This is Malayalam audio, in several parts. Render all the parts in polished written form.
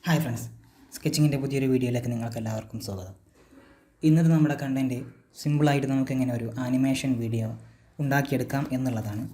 ഹായ് ഫ്രണ്ട്സ്, സ്കെച്ചിങ്ങിൻ്റെ പുതിയൊരു വീഡിയോയിലേക്ക് നിങ്ങൾക്ക് എല്ലാവർക്കും സ്വാഗതം. ഇന്നത്തെ നമ്മുടെ കണ്ടൻറ്റ് സിമ്പിളായിട്ട് നമുക്കെങ്ങനെ ഒരു ആനിമേഷൻ വീഡിയോ ഉണ്ടാക്കിയെടുക്കാം എന്നുള്ളതാണ്.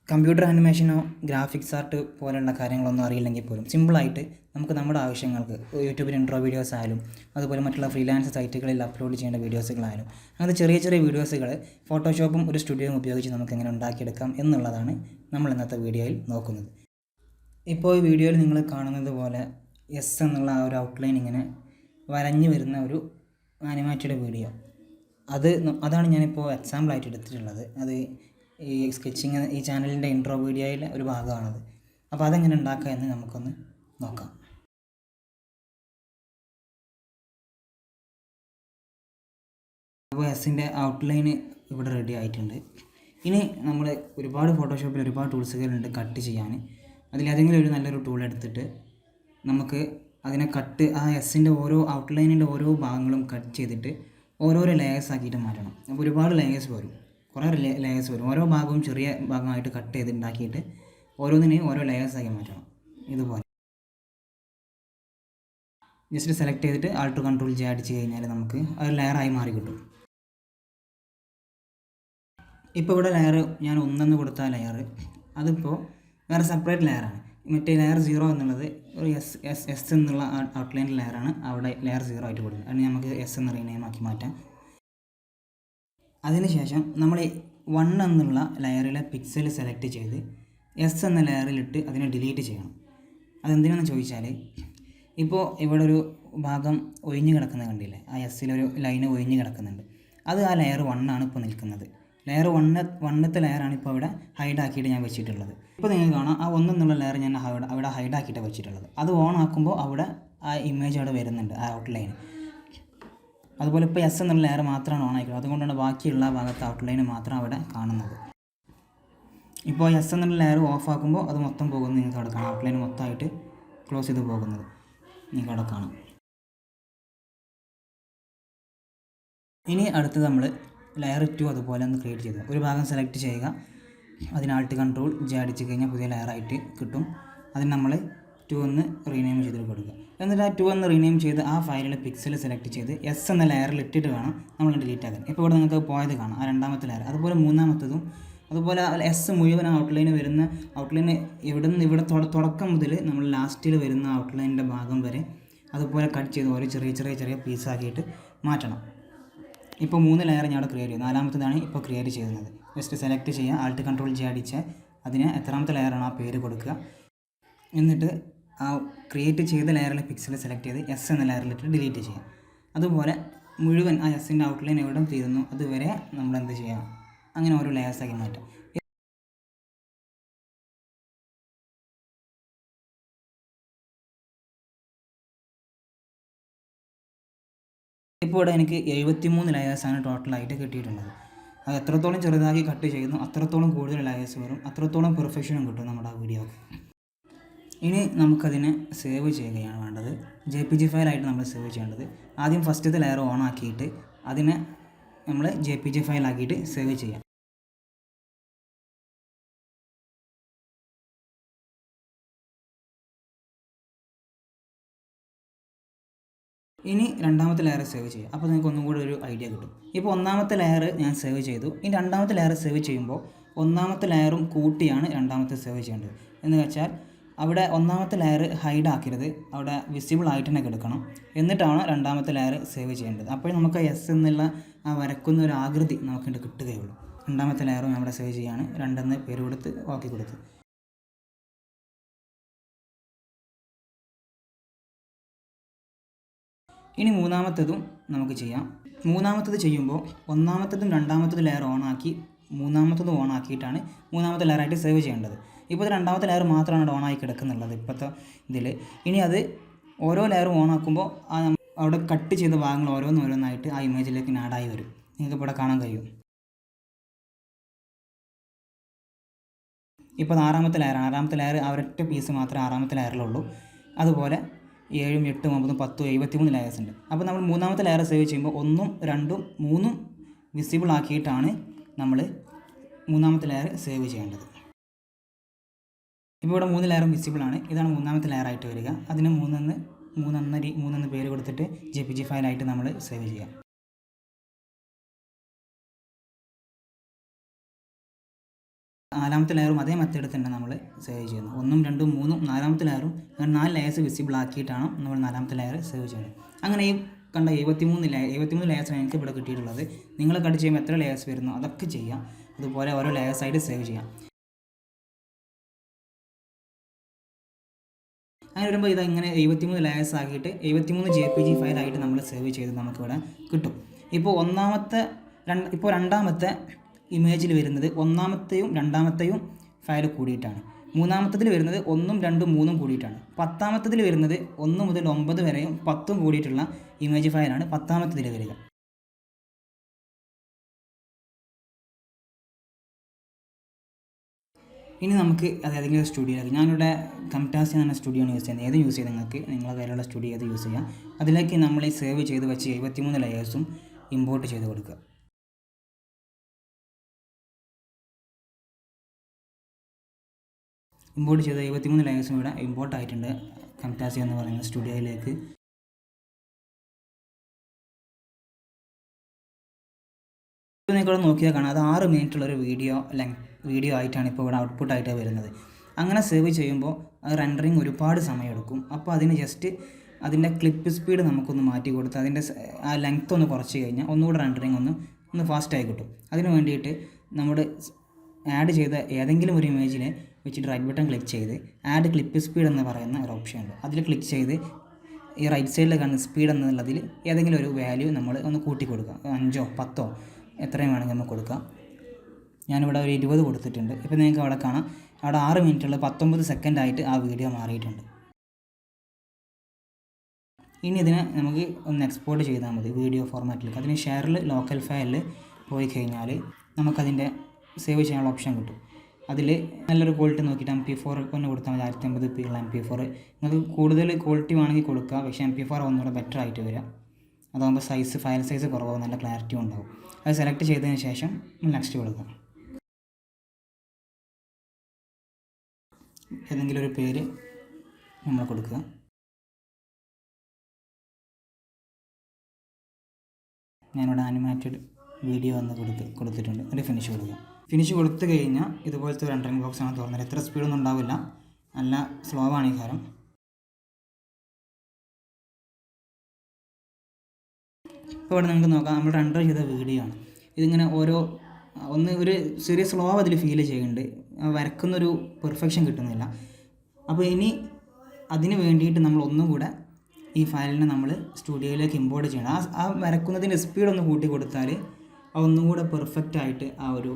കമ്പ്യൂട്ടർ ആനിമേഷനോ ഗ്രാഫിക്സ് ആർട്ട് പോലുള്ള കാര്യങ്ങളൊന്നും അറിയില്ലെങ്കിൽ പോലും സിമ്പിളായിട്ട് നമുക്ക് നമ്മുടെ ആവശ്യങ്ങൾക്ക് യൂട്യൂബിൽ ഇൻട്രോ വീഡിയോസ് ആയാലും അതുപോലെ മറ്റുള്ള ഫ്രീലാൻസ് സൈറ്റുകളിൽ അപ്ലോഡ് ചെയ്യേണ്ട വീഡിയോസുകളായാലും അങ്ങനത്തെ ചെറിയ ചെറിയ വീഡിയോസുകൾ ഫോട്ടോഷോപ്പും ഒരു സ്റ്റുഡിയോയും ഉപയോഗിച്ച് നമുക്കെങ്ങനെ ഉണ്ടാക്കിയെടുക്കാം എന്നുള്ളതാണ് നമ്മൾ ഇന്നത്തെ വീഡിയോയിൽ നോക്കുന്നത്. ഇപ്പോൾ ഈ വീഡിയോയിൽ നിങ്ങൾ കാണുന്നത് പോലെ എസ് എന്നുള്ള ആ ഒരു ഔട്ട്ലൈൻ ഇങ്ങനെ വരഞ്ഞു വരുന്ന ഒരു ആനിമേറ്റഡ് വീഡിയോ അതാണ് ഞാനിപ്പോൾ എക്സാമ്പിളായിട്ട് എടുത്തിട്ടുള്ളത്. അത് ഈ സ്കെച്ചിങ് ഈ ചാനലിൻ്റെ ഇൻട്രോ വീഡിയോയിലെ ഒരു ഭാഗമാണത്. അപ്പോൾ അതെങ്ങനെ ഉണ്ടാക്കുക എന്ന് നമുക്കൊന്ന് നോക്കാം. അപ്പോൾ എസിൻ്റെ ഔട്ട്ലൈന് ഇവിടെ റെഡി ആയിട്ടുണ്ട്. ഇനി നമ്മൾ ഫോട്ടോഷോപ്പിൽ ഒരുപാട് ടൂൾസുകളുണ്ട് കട്ട് ചെയ്യാൻ. അതിലേതെങ്കിലും ഒരു നല്ലൊരു ടൂൾ എടുത്തിട്ട് നമുക്ക് അതിനെ ആ എസിൻ്റെ ഓരോ ഔട്ട്ലൈനിൻ്റെ ഓരോ ഭാഗങ്ങളും കട്ട് ചെയ്തിട്ട് ഓരോരോ ലെയേഴ്സ് ആക്കിയിട്ട് മാറ്റണം. അപ്പോൾ ഒരുപാട് ലെയേഴ്സ് വരും, കുറേ ലെയേഴ്സ് വരും. ഓരോ ഭാഗവും ചെറിയ ഭാഗമായിട്ട് കട്ട് ചെയ്ത് ഉണ്ടാക്കിയിട്ട് ഓരോന്നിനെയും ഓരോ ലെയേഴ്സ് ആക്കി മാറ്റണം. ഇതുപോലെ ജസ്റ്റ് സെലക്ട് ചെയ്തിട്ട് ആൾട്ട് കൺട്രോൾ ജെ അടിച്ച് കഴിഞ്ഞാൽ നമുക്ക് അത് ലെയറായി മാറി കിട്ടും. ഇപ്പോൾ ഇവിടെ ലെയർ ഞാൻ ഒന്നെന്ന് കൊടുത്ത ലെയർ അതിപ്പോൾ വേറെ സെപ്പറേറ്റ് ലെയറാണ്. മറ്റേ ലെയർ 0 എന്നുള്ളത് ഒരു എസ് എന്നുള്ള ഔട്ട്ലൈൻ ലെയറാണ്. അവിടെ ലെയർ 0 ആയിട്ട് കൊടുക്കുന്നത്. അതിന് നമുക്ക് എസ് എന്ന് റീനെയിം ആക്കി മാറ്റാം. അതിനുശേഷം നമ്മൾ 1 എന്നുള്ള ലെയറിലെ പിക്സൽ സെലക്ട് ചെയ്ത് എസ് എന്ന ലെയറിലിട്ട് അതിനെ ഡിലീറ്റ് ചെയ്യണം. അതെന്തിനാണെന്ന് ചോദിച്ചാൽ ഇപ്പോൾ ഇവിടെ ഒരു ഭാഗം ഒഴിഞ്ഞ് കിടക്കുന്നത് കണ്ടില്ലേ, ആ എസ്സിലൊരു ലൈന് ഒഴിഞ്ഞ് കിടക്കുന്നുണ്ട്. അത് ആ ലെയർ 1 ആണ് ഇപ്പോൾ നിൽക്കുന്നത്. ലെയർ 1ത്തെ ലെയറാണ് ഇപ്പോൾ ഇവിടെ ഹൈഡാക്കിയിട്ട് ഞാൻ വെച്ചിട്ടുള്ളത്. ഇപ്പോൾ നിങ്ങൾക്ക് കാണാം ആ 1 എന്നുള്ള ലെയർ ഞാൻ അവിടെ ഹൈഡാക്കിയിട്ടാണ് വെച്ചിട്ടുള്ളത്. അത് ഓൺ ആക്കുമ്പോൾ അവിടെ ആ ഇമേജ് അവിടെ വരുന്നുണ്ട്, ആ ഔട്ട്ലൈൻ. അതുപോലെ ഇപ്പോൾ എസ് എന്നുള്ള ലെയർ മാത്രമാണ് ഓൺ ആക്കിയത്. അതുകൊണ്ടാണ് ബാക്കിയുള്ള ഭാഗത്ത് ഔട്ട്ലൈൻ മാത്രം അവിടെ കാണുന്നത്. ഇപ്പോൾ എസ് എന്നുള്ള ലെയർ ഓഫ് ആക്കുമ്പോൾ അത് മൊത്തം പോകുന്നത് നിങ്ങൾക്ക് അവിടെ കാണാം. ഔട്ട്ലൈൻ മൊത്തമായിട്ട് ക്ലോസ് ചെയ്ത് പോകുന്നത് നിങ്ങൾക്ക് അവിടെ കാണാം. ഇനി അടുത്തത് നമ്മൾ ലെയർ 2 അതുപോലെ ഒന്ന് ക്രിയേറ്റ് ചെയ്തു. ഒരു ഭാഗം സെലക്ട് ചെയ്യുക, അതിന് ആൾട്ട് കൺട്രോൾ ജെ അടിച്ച് കഴിഞ്ഞാൽ പുതിയ ലെയറായിട്ട് കിട്ടും. അതിന് നമ്മൾ 2 എന്ന് റീനെയിം ചെയ്തിട്ട് കൊടുക്കുക. എന്നിട്ട് ആ 2 എന്ന് റീനെയിം ചെയ്ത് ആ ഫയലിൽ പിക്സൽ സെലക്ട് ചെയ്ത് എസ് എന്ന ലെയറിൽ ഇട്ടിട്ട് വേണം നമ്മൾ ഡിലീറ്റ് ആക്കാൻ. ഇപ്പോൾ ഇവിടെ നിങ്ങൾക്ക് പോയത് കാണാം, ആ രണ്ടാമത്തെ ലെയർ. അതുപോലെ മൂന്നാമത്തതും അതുപോലെ എസ് മുഴുവൻ ഔട്ട്ലൈന് വരുന്ന ഔട്ട്ലൈന് ഇവിടെ തുടക്കം മുതൽ നമ്മൾ ലാസ്റ്റിൽ വരുന്ന ഔട്ട്ലൈനിൻ്റെ ഭാഗം വരെ അതുപോലെ കട്ട് ചെയ്ത് ഓരോ ചെറിയ പീസാക്കിയിട്ട് മാറ്റണം. ഇപ്പോൾ 3 ലെയർ ഞാൻ അവിടെ ക്രിയേറ്റ് ചെയ്തു. നാലാമത്തതാണ് ഇപ്പോൾ ക്രിയേറ്റ് ചെയ്യുന്നത്. ജസ്റ്റ് സെലക്ട് ചെയ്യുക, ആൾട്ട് കൺട്രോൾ ജെ അടിച്ച് അതിന് എത്രാമത്തെ ലെയറാണ് ആ പേര് കൊടുക്കുക. എന്നിട്ട് ആ ക്രിയേറ്റ് ചെയ്ത ലെയറിലെ പിക്സൽ സെലക്ട് ചെയ്ത് എസ് എന്ന ലെയറിലിട്ട് ഡിലീറ്റ് ചെയ്യുക. അതുപോലെ മുഴുവൻ ആ എസിൻ്റെ ഔട്ട്ലൈൻ എവിടെ തീരുന്നു അതുവരെ നമ്മൾ എന്ത് ചെയ്യുക, അങ്ങനെ ഓരോ ലെയേഴ്സാക്കി മാറ്റാം. ഇപ്പോൾ ഇവിടെ എനിക്ക് 73 ലെയേഴ്സാണ് ടോട്ടലായിട്ട് കിട്ടിയിട്ടുള്ളത്. അത് എത്രത്തോളം ചെറുതാക്കി കട്ട് ചെയ്യുന്നു അത്രത്തോളം കൂടുതൽ ലെയേഴ്സ് വരും, അത്രത്തോളം പെർഫെക്ഷനും കിട്ടും നമ്മുടെ ആ വീഡിയോക്ക്. ഇനി നമുക്കതിനെ സേവ് ചെയ്യുകയാണ് വേണ്ടത്. JPG ഫയലായിട്ട് നമ്മൾ സേവ് ചെയ്യേണ്ടത്. ആദ്യം ഫസ്റ്റത്തെ ലെയർ ഓൺ ആക്കിയിട്ട് അതിനെ നമ്മൾ JPG ഫയലാക്കിയിട്ട് സേവ് ചെയ്യാം. ഇനി രണ്ടാമത്തെ ലെയർ സേവ് ചെയ്യുക. അപ്പോൾ നിങ്ങൾക്ക് ഒന്നും കൂടി ഒരു ഐഡിയ കിട്ടും. ഇപ്പോൾ ഒന്നാമത്തെ ലെയർ ഞാൻ സേവ് ചെയ്തു. ഇനി രണ്ടാമത്തെ ലെയർ സേവ് ചെയ്യുമ്പോൾ ഒന്നാമത്തെ ലെയറും കൂട്ടിയാണ് രണ്ടാമത്തെ സേവ് ചെയ്യേണ്ടത്. എന്ന് വെച്ചാൽ അവിടെ ഒന്നാമത്തെ ലെയർ ഹൈഡ് ആക്കരുത്, അവിടെ വിസിബിൾ ആയിട്ട് തന്നെ കിടക്കണം. എന്നിട്ടാണ് രണ്ടാമത്തെ ലെയർ സേവ് ചെയ്യേണ്ടത്. അപ്പോൾ നമുക്ക് എസ് എന്നുള്ള ആ വരക്കുന്ന ഒരു ആകൃതി നമുക്കിട്ട് കിട്ടുകയുള്ളൂ. രണ്ടാമത്തെ ലെയറും അവിടെ സേവ് ചെയ്യാണ്. 2 എന്ന് പേര് കൊടുത്ത് ഓക്കെ കൊടുത്ത്. ഇനി മൂന്നാമത്തതും നമുക്ക് ചെയ്യാം. മൂന്നാമത്തത് ചെയ്യുമ്പോൾ ഒന്നാമത്തതും രണ്ടാമത്തതും ലെയർ ഓണാക്കി മൂന്നാമത്തതും ഓണാക്കിയിട്ടാണ് മൂന്നാമത്തെ ലെയറായിട്ട് സേവ് ചെയ്യേണ്ടത്. ഇപ്പോൾ രണ്ടാമത്തെ ലെയർ മാത്രമാണ് ഓണായി കിടക്കുന്നുള്ളത് ഇപ്പോഴത്തെ ഇതിൽ. ഇനി അത് ഓരോ ലെയറും ഓണാക്കുമ്പോൾ അവിടെ കട്ട് ചെയ്ത ഭാഗങ്ങൾ ഓരോന്നോരോന്നായിട്ട് ആ ഇമേജിലേക്ക് ആഡായി വരും. നിങ്ങൾക്ക് ഇവിടെ കാണാൻ കഴിയും. ഇപ്പോൾ ആറാമത്തെ ലെയറാണ്. ആറാമത്തെ ലെയർ ആ ഒരൊറ്റ പീസ് മാത്രമേ ആറാമത്തെ ലെയറിലുള്ളൂ. അതുപോലെ 7, 8, 9, 10, 73 ലെയേഴ്സ് ഉണ്ട്. അപ്പോൾ നമ്മൾ മൂന്നാമത്തെ ലെയർ സേവ് ചെയ്യുമ്പോൾ 1, 2, 3 വിസിബിൾ ആക്കിയിട്ടാണ് നമ്മൾ മൂന്നാമത്തെ ലെയർ സേവ് ചെയ്യേണ്ടത്. ഇപ്പോൾ ഇവിടെ 3 ലെയറും വിസിബിളാണ്. ഇതാണ് മൂന്നാമത്തെ ലെയറായിട്ട് വരിക. അതിന് മൂന്നെന്ന് പേര് കൊടുത്തിട്ട് JPG ഫയലായിട്ട് നമ്മൾ സേവ് ചെയ്യാം. നാലാമത്തെ ലെയറും അതേ മെത്തേഡിൽ തന്നെ നമ്മൾ സേവ് ചെയ്യുന്നു. 1, 2, 3 നാലാമത്തെ ലെയറും അങ്ങനെ 4 ലെയേഴ്സ് വിസിബിൾ ആക്കിയിട്ടാണ് നമ്മൾ നാലാമത്തെ ലെയർ സേവ് ചെയ്യുന്നത്. അങ്ങനെ ഈ കണ്ട 73 ലെയേഴ്സാണ് എനിക്ക് ഇവിടെ കിട്ടിയിട്ടുള്ളത്. നിങ്ങൾ കട്ട് ചെയ്യുമ്പോൾ എത്ര ലെയേഴ്സ് വരുന്നു അതൊക്കെ ചെയ്യാം. അതുപോലെ ഓരോ ലെയേഴ്സായിട്ട് സേവ് ചെയ്യാം. അങ്ങനെ വരുമ്പോൾ ഇങ്ങനെ 73 ലെയേഴ്സ് ആക്കിയിട്ട് 73 JPG ഫയലായിട്ട് നമ്മൾ സേവ് ചെയ്ത് നമുക്കിവിടെ കിട്ടും. ഇപ്പോൾ രണ്ടാമത്തെ ഇമേജിൽ വരുന്നത് ഒന്നാമത്തെയും രണ്ടാമത്തെയും ഫയൽ കൂടിയിട്ടാണ്. മൂന്നാമത്തതിൽ വരുന്നത് 1, 2, 3 കൂടിയിട്ടാണ്. 10ാമത്തതിൽ വരുന്നത് 1 മുതൽ 9 വരെയും 10ഉം കൂടിയിട്ടുള്ള ഇമേജ് ഫയലാണ് 10ാമത്തതിൽ വരിക. ഇനി നമുക്ക് ഏതെങ്കിലും സ്റ്റുഡിയോയിലേക്ക്, ഞാനിവിടെ കംടാസിയ എന്ന സ്റ്റുഡിയോ ആണ് യൂസ് ചെയ്യുന്നത്. ഏത് യൂസ് ചെയ്ത് നിങ്ങൾക്ക് നിങ്ങളുടെ കയ്യിലുള്ള സ്റ്റുഡിയോ ഏത് യൂസ് ചെയ്യാം. അതിലേക്ക് നമ്മൾ ഈ സേവ് ചെയ്ത് വെച്ച് 73 ലെയേഴ്സും ഇമ്പോർട്ട് ചെയ്ത് കൊടുക്കുക. ഇമ്പോർട്ട് ചെയ്ത് 73 ലെയേഴ്സും ഇവിടെ ഇമ്പോർട്ട് ആയിട്ടുണ്ട് കംടാസിയ എന്ന് പറയുന്ന സ്റ്റുഡിയോയിലേക്ക്. നിങ്ങൾക്കിവിടെ നോക്കിയാൽ കാണാം, അത് 6 മിനിറ്റുള്ളൊരു വീഡിയോ ആയിട്ടാണ് ഇപ്പോൾ ഇവിടെ ഔട്ട്പുട്ടായിട്ട് വരുന്നത്. അങ്ങനെ സേവ് ചെയ്യുമ്പോൾ അത് റെൻഡറിങ് ഒരുപാട് സമയമെടുക്കും. അപ്പോൾ അതിന് ജസ്റ്റ് അതിൻ്റെ ക്ലിപ്പ് സ്പീഡ് നമുക്കൊന്ന് മാറ്റി കൊടുത്ത് അതിൻ്റെ ആ ലെങ്ത്ത് ഒന്ന് കുറച്ച് കഴിഞ്ഞാൽ ഒന്നുകൂടെ റെൻഡറിങ് ഒന്ന് ഫാസ്റ്റായി കിട്ടും. അതിന് വേണ്ടിയിട്ട് നമ്മൾ ആഡ് ചെയ്ത ഏതെങ്കിലും ഒരു ഇമേജിനെ വെച്ചിട്ട് റൈറ്റ് ബട്ടൺ ക്ലിക്ക് ചെയ്ത് ആഡ് ക്ലിപ്പ് സ്പീഡ് എന്ന് പറയുന്ന ഒരു ഓപ്ഷൻ ഉണ്ട്. അതിൽ ക്ലിക്ക് ചെയ്ത് ഈ റൈറ്റ് സൈഡിൽ കാണുന്ന സ്പീഡ് എന്നുള്ളതിൽ ഏതെങ്കിലും ഒരു വാല്യൂ നമ്മൾ ഒന്ന് കൂട്ടി കൊടുക്കുക. 5ഓ 10ഓ എത്രയും വേണമെങ്കിൽ നമുക്ക് കൊടുക്കാം. ഞാനിവിടെ ഒരു 20 കൊടുത്തിട്ടുണ്ട്. ഇപ്പോൾ നിങ്ങൾക്ക് അവിടെ കാണാം, അവിടെ 6 മിനിറ്റുള്ള 19 സെക്കൻഡായിട്ട് ആ വീഡിയോ മാറിയിട്ടുണ്ട്. ഇനി ഇതിനെ നമുക്ക് ഒന്ന് എക്സ്പോർട്ട് ചെയ്താൽ മതി വീഡിയോ ഫോർമാറ്റിലേക്ക്. അതിന് ഷെയറിൽ ലോക്കൽ ഫയലിൽ പോയി കഴിഞ്ഞാൽ നമുക്കതിൻ്റെ സേവ് ചെയ്യാനുള്ള ഓപ്ഷൻ കിട്ടും. അതിൽ നല്ലൊരു ക്വാളിറ്റി നോക്കിയിട്ട് MP4 ഒന്ന് കൊടുത്താൽ മതി. 1080p ഉള്ള MP4. നിങ്ങൾക്ക് കൂടുതൽ ക്വാളിറ്റി വേണമെങ്കിൽ കൊടുക്കുക. പക്ഷേ MP4 ഒന്നുകൂടെ ബെറ്റർ ആയിട്ട് വരാം. അതാകുമ്പോൾ ഫയൽ സൈസ് കുറവാകും, നല്ല ക്ലാരിറ്റി ഉണ്ടാവും. അത് സെലക്ട് ചെയ്തതിന് ശേഷം നെക്സ്റ്റ് കൊടുക്കുക. ഏതെങ്കിലും ഒരു പേര് നമ്മൾ കൊടുക്കുക. ഞാനിവിടെ ആനിമേറ്റഡ് വീഡിയോ എന്ന് കൊടുത്തിട്ടുണ്ട്. എന്നിട്ട് ഫിനിഷ് കൊടുക്കുക. ഫിനിഷ് കൊടുത്തു കഴിഞ്ഞാൽ ഇതുപോലത്തെ ഒരു റെൻഡറിങ് ബോക്സ് ആണ് തുറന്നത്. എത്ര സ്പീഡൊന്നും ഉണ്ടാവില്ല, നല്ല സ്ലോ ആണ് ഈ കാര്യം. ഇപ്പോൾ ഇവിടെ നിങ്ങൾക്ക് നോക്കാം, നമ്മൾ റെൻഡർ ചെയ്ത വീഡിയോ ആണ്. ഇതിങ്ങനെ ഒരു ചെറിയ സ്ലോ അതിൽ ഫീൽ ചെയ്യുന്നുണ്ട്. വരക്കുന്നൊരു പെർഫെക്ഷൻ കിട്ടുന്നില്ല. അപ്പോൾ ഇനി അതിന് വേണ്ടിയിട്ട് നമ്മൾ ഒന്നും കൂടെ ഈ ഫയലിനെ നമ്മൾ സ്റ്റുഡിയോയിലേക്ക് ഇമ്പോർട്ട് ചെയ്യണം. ആ വരക്കുന്നതിൻ്റെ സ്പീഡ് കൂട്ടി കൊടുത്താൽ ഒന്നും കൂടെ പെർഫെക്റ്റ് ആയിട്ട് ആ ഒരു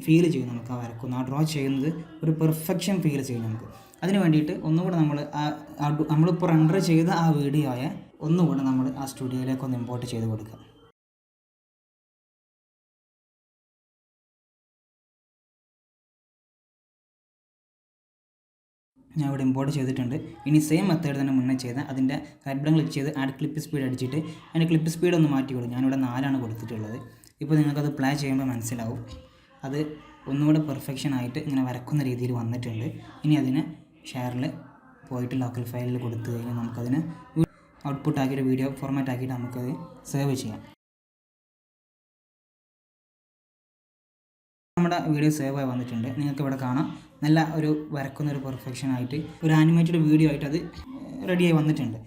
ഫീൽ ചെയ്യും. നമുക്ക് ആ വരക്കുന്ന ഡ്രോ ചെയ്യുന്നത് ഒരു പെർഫെക്ഷൻ ഫീൽ ചെയ്യും നമുക്ക്. അതിന് വേണ്ടിയിട്ട് ഒന്നുകൂടെ നമ്മളിപ്പോൾ റെൻഡർ ചെയ്ത ആ വീഡിയോയെ ഒന്നുകൂടെ നമ്മൾ ആ സ്റ്റുഡിയോയിലേക്ക് ഒന്ന് ഇമ്പോർട്ട് ചെയ്ത് കൊടുക്കുക. ഞാൻ ഇവിടെ ഇമ്പോർട്ട് ചെയ്തിട്ടുണ്ട്. ഇനി സെയിം മെത്തേഡ് തന്നെ മുന്നേ ചെയ്ത് അതിൻ്റെ റൈറ്റ് ബട്ടൺ ക്ലിക്ക് ചെയ്ത് ആഡ് ക്ലിപ്പ് സ്പീഡ് അടിച്ചിട്ട് അതിൻ്റെ ക്ലിപ്പ് സ്പീഡ് ഒന്ന് മാറ്റി കൊടുക്കും. ഞാനിവിടെ 4 കൊടുത്തിട്ടുള്ളത്. ഇപ്പോൾ നിങ്ങൾക്കത് പ്ലേ ചെയ്യുമ്പോൾ മനസ്സിലാവും, അത് ഒന്നുകൂടെ പെർഫെക്ഷൻ ആയിട്ട് ഇങ്ങനെ വരക്കുന്ന രീതിയിൽ വന്നിട്ടുണ്ട്. ഇനി അതിനെ ഷെയറിൽ പോയിട്ട് ലോക്കൽ ഫയലിൽ കൊടുത്തു കഴിഞ്ഞാൽ നമുക്കതിനെ ഔട്ട്പുട്ട് ആക്കിയിട്ട് വീഡിയോ ഫോർമാറ്റ് ആക്കിയിട്ട് നമുക്കത് സേവ് ചെയ്യാം. നമ്മുടെ വീഡിയോ സേവ് ആയി വന്നിട്ടുണ്ട്. നിങ്ങൾക്ക് ഇവിടെ കാണാം, നല്ല ഒരു വരക്കുന്നൊരു പെർഫെക്ഷൻ ആയിട്ട് ഒരു ആനിമേറ്റഡ് വീഡിയോ ആയിട്ട് അത് റെഡിയായി വന്നിട്ടുണ്ട്.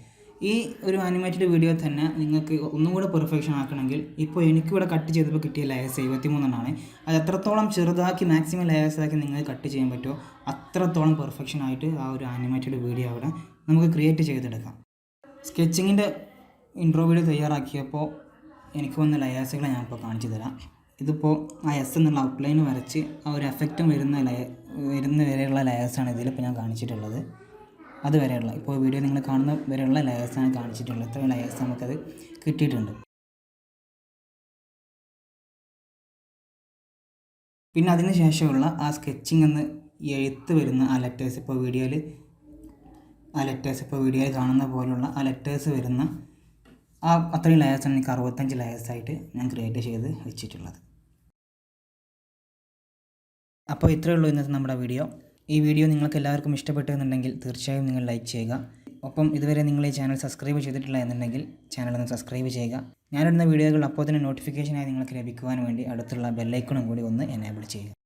ഈ ഒരു ആനിമേറ്റഡ് വീഡിയോ തന്നെ നിങ്ങൾക്ക് ഒന്നും കൂടെ പെർഫെക്ഷൻ ആക്കണമെങ്കിൽ ഇപ്പോൾ എനിക്കിവിടെ കട്ട് ചെയ്തപ്പോൾ കിട്ടിയ ലെയേഴ്സ് 73 അത് എത്രത്തോളം ചെറുതാക്കി മാക്സിമം ലെയേഴ്സാക്കി നിങ്ങൾക്ക് കട്ട് ചെയ്യാൻ പറ്റുമോ അത്രത്തോളം പെർഫെക്ഷൻ ആയിട്ട് ആ ഒരു ആനിമേറ്റഡ് വീഡിയോ അവിടെ നമുക്ക് ക്രിയേറ്റ് ചെയ്തെടുക്കാം. സ്കെച്ചിങ്ങിൻ്റെ ഇൻട്രോ വീഡിയോ തയ്യാറാക്കിയപ്പോൾ എനിക്ക് വന്ന ലെയേഴ്സുകൾ ഞാനിപ്പോൾ കാണിച്ചു തരാം. ഇതിപ്പോൾ ആ S എന്നുള്ള ഔട്ട്ലൈൻ വരച്ച് ആ ഒരു എഫക്റ്റും വരുന്ന വരെയുള്ള ലെയേഴ്സാണ് ഇതിലിപ്പോൾ ഞാൻ കാണിച്ചിട്ടുള്ളത്. അതുവരെയുള്ള ഇപ്പോൾ വീഡിയോ നിങ്ങൾ കാണുന്ന വരെയുള്ള ലെയേഴ്സാണ് കാണിച്ചിട്ടുള്ളത്. ഇത്രയും ലെയേഴ്സ് നമുക്കത് കിട്ടിയിട്ടുണ്ട്. പിന്നെ അതിന് ശേഷമുള്ള ആ സ്കെച്ചിങ് എന്ന് എഴുത്ത് വരുന്ന ആ ലെറ്റേഴ്സ് ഇപ്പോൾ വീഡിയോയിൽ കാണുന്ന പോലുള്ള ആ ലെറ്റേഴ്സ് വരുന്ന അത്രയും ലെയേഴ്സാണ് എനിക്ക് 65 ലെയേഴ്സായിട്ട് ഞാൻ ക്രിയേറ്റ് ചെയ്ത് വെച്ചിട്ടുള്ളത്. അപ്പോൾ ഇത്രയേ ഉള്ളൂ ഇന്നത്തെ നമ്മുടെ വീഡിയോ. ഈ വീഡിയോ നിങ്ങൾക്ക് എല്ലാവർക്കും ഇഷ്ടപ്പെട്ടെന്നുണ്ടെങ്കിൽ തീർച്ചയായും നിങ്ങൾ ലൈക്ക് ചെയ്യുക. ഒപ്പം ഇതുവരെ നിങ്ങൾ ഈ ചാനൽ സബ്സ്ക്രൈബ് ചെയ്തിട്ടില്ല എന്നുണ്ടെങ്കിൽ ചാനൽ ഒന്ന് സബ്സ്ക്രൈബ് ചെയ്യുക. ഞാനിടുന്ന വീഡിയോകൾ അപ്പോൾ തന്നെ നോട്ടിഫിക്കേഷനായി നിങ്ങൾക്ക് ലഭിക്കുവാൻ വേണ്ടി അടുത്തുള്ള ബെല്ലൈക്കണും കൂടി ഒന്ന് എനേബിൾ ചെയ്യുക.